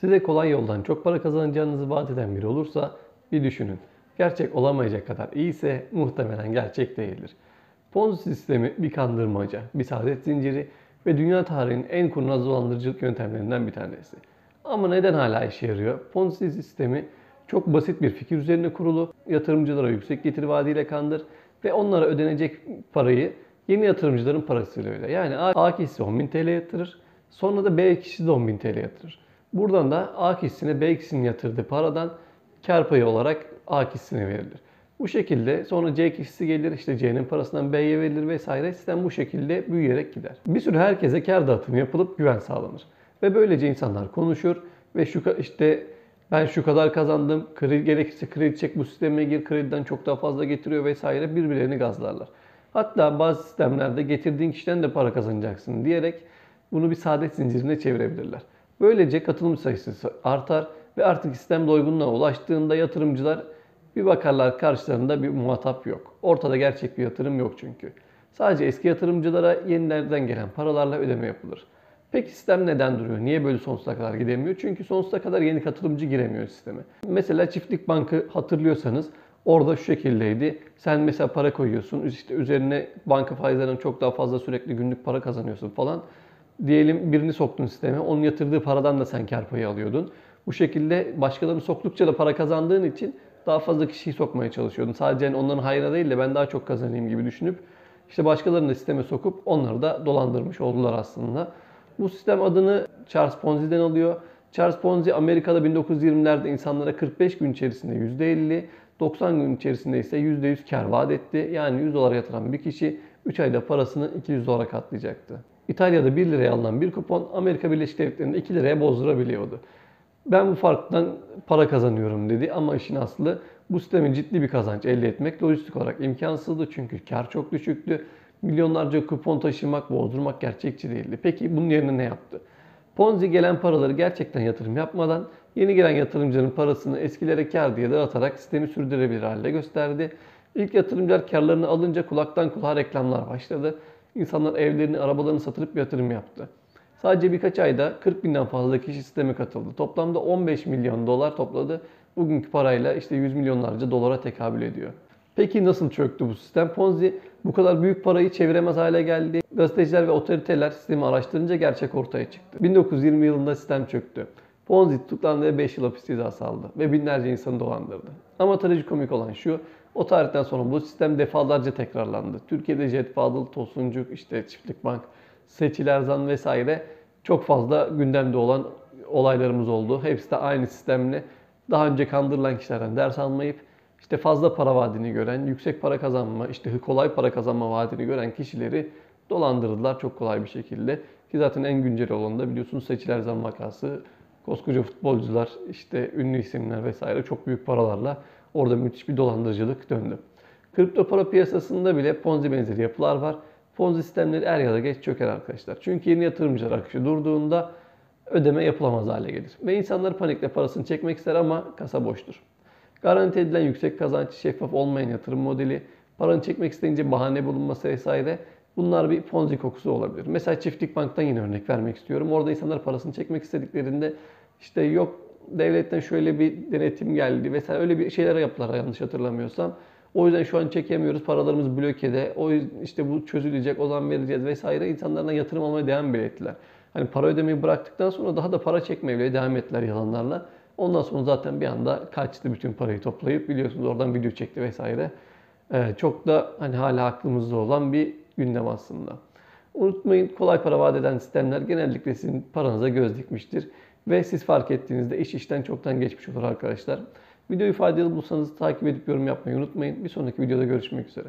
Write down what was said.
Size kolay yoldan çok para kazanacağınızı vaat eden biri olursa bir düşünün. Gerçek olamayacak kadar iyiyse muhtemelen gerçek değildir. Ponzi sistemi bir kandırmaca, bir saadet zinciri ve dünya tarihinin en kurnaz dolandırıcılık yöntemlerinden bir tanesi. Ama neden hala işe yarıyor? Ponzi sistemi çok basit bir fikir üzerine kurulu, yatırımcılara yüksek getiri vaadiyle kandır ve onlara ödenecek parayı yeni yatırımcıların parasıyla öder. Yani A kişisi 10.000 TL yatırır, sonra da B kişisi de 10.000 TL yatırır. Buradan da A kişisine B kişisinin yatırdığı paradan kar payı olarak A kişisine verilir. Bu şekilde sonra C kişisi gelir, işte C'nin parasından B'ye verilir vesaire. Sistem bu şekilde büyüyerek gider. Bir süre herkese kar dağıtımı yapılıp güven sağlanır. Ve böylece insanlar konuşur ve işte ben şu kadar kazandım, gerekirse kredi çek, bu sisteme gir, krediden çok daha fazla getiriyor vesaire, birbirlerini gazlarlar. Hatta bazı sistemlerde getirdiğin kişiden de para kazanacaksın diyerek bunu bir saadet zincirine çevirebilirler. Böylece katılım sayısı artar ve artık sistem doygunluğa ulaştığında yatırımcılar bir bakarlar, karşılarında bir muhatap yok. Ortada gerçek bir yatırım yok çünkü. Sadece eski yatırımcılara yenilerden gelen paralarla ödeme yapılır. Peki sistem neden duruyor? Niye böyle sonsuza kadar gidemiyor? Çünkü sonsuza kadar yeni katılımcı giremiyor sisteme. Mesela Çiftlik Bank'ı hatırlıyorsanız orada şu şekildeydi. Sen mesela para koyuyorsun, işte üzerine banka faizlerinden çok daha fazla sürekli günlük para kazanıyorsun falan. Diyelim birini soktun sisteme, onun yatırdığı paradan da sen kar payı alıyordun. Bu şekilde başkalarını soktukça da para kazandığın için daha fazla kişiyi sokmaya çalışıyordun. Sadece yani onların hayrına değil de ben daha çok kazanayım gibi düşünüp işte başkalarını da sisteme sokup onları da dolandırmış oldular aslında. Bu sistem adını Charles Ponzi'den alıyor. Charles Ponzi Amerika'da 1920'lerde insanlara 45 gün içerisinde %50, 90 gün içerisinde ise %100 kar vaat etti. Yani 100 dolar yatıran bir kişi 3 ayda parasını 200 dolara katlayacaktı. İtalya'da 1 liraya alınan bir kupon Amerika Birleşik Devletleri'nde 2 liraya bozdurabiliyordu. Ben bu farktan para kazanıyorum dedi ama işin aslı bu sistemin ciddi bir kazanç elde etmek lojistik olarak imkansızdı çünkü kar çok düşüktü. Milyonlarca kupon taşımak, bozdurmak gerçekçi değildi. Peki bunun yerine ne yaptı? Ponzi gelen paraları gerçekten yatırım yapmadan yeni gelen yatırımcının parasını eskilere kar diye dağıtarak sistemi sürdürebilir hale gösterdi. İlk yatırımcılar karlarını alınca kulaktan kulağa reklamlar başladı. İnsanlar evlerini, arabalarını satılıp yatırım yaptı. Sadece birkaç ayda 40 binden fazla kişi sisteme katıldı. Toplamda 15 milyon dolar topladı. Bugünkü parayla işte 100 milyonlarca dolara tekabül ediyor. Peki nasıl çöktü bu sistem? Ponzi bu kadar büyük parayı çeviremez hale geldi. Gazeteciler ve otoriteler sistemi araştırınca gerçek ortaya çıktı. 1920 yılında sistem çöktü. Ponzi tutuklandı ve 5 yıl hapis cezası aldı ve binlerce insanı dolandırdı. Ama trajikomik olan şu, o tarihten sonra bu sistem defalarca tekrarlandı. Türkiye'de Jet Fadıl, Tosuncuk, işte Çiftlik Bank, Seçil Erzan vesaire çok fazla gündemde olan olaylarımız oldu. Hepsi de aynı sistemle daha önce kandırılan kişilerden ders almayıp işte fazla para vaadini gören, yüksek para kazanma, işte kolay para kazanma vaadini gören kişileri dolandırdılar çok kolay bir şekilde. Ki zaten en güncel olanı da biliyorsunuz Seçil Erzan vakası. Koskoca futbolcular, işte ünlü isimler vesaire çok büyük paralarla orada müthiş bir dolandırıcılık döndü. Kripto para piyasasında bile Ponzi benzeri yapılar var. Ponzi sistemleri er ya da geç çöker arkadaşlar. Çünkü yeni yatırımcılar akışı durduğunda ödeme yapılamaz hale gelir. Ve insanlar panikle parasını çekmek ister ama kasa boştur. Garanti edilen yüksek kazanç, şeffaf olmayan yatırım modeli, paranı çekmek isteyince bahane bulunması vesaire bunlar bir Ponzi kokusu olabilir. Mesela Çiftlik Bank'tan yine örnek vermek istiyorum. Orada insanlar parasını çekmek istediklerinde işte yok devletten şöyle bir denetim geldi vesaire öyle bir şeyler yaptılar yanlış hatırlamıyorsam. O yüzden şu an çekemiyoruz, paralarımız blokede. O yüzden işte bu çözülecek, o zaman vereceğiz vesaire. İnsanlardan yatırım almaya devam bile ettiler. Hani para ödemeyi bıraktıktan sonra daha da para çekmeye bile devam ettiler yalanlarla. Ondan sonra zaten bir anda kaçtı bütün parayı toplayıp biliyorsunuz oradan video çekti vesaire. Çok da hani hala aklımızda olan bir gündem aslında. Unutmayın kolay para vaat eden sistemler genellikle sizin paranıza göz dikmiştir. Ve siz fark ettiğinizde iş işten çoktan geçmiş olur arkadaşlar. Videoyu faydalı bulsanız takip edip yorum yapmayı unutmayın. Bir sonraki videoda görüşmek üzere.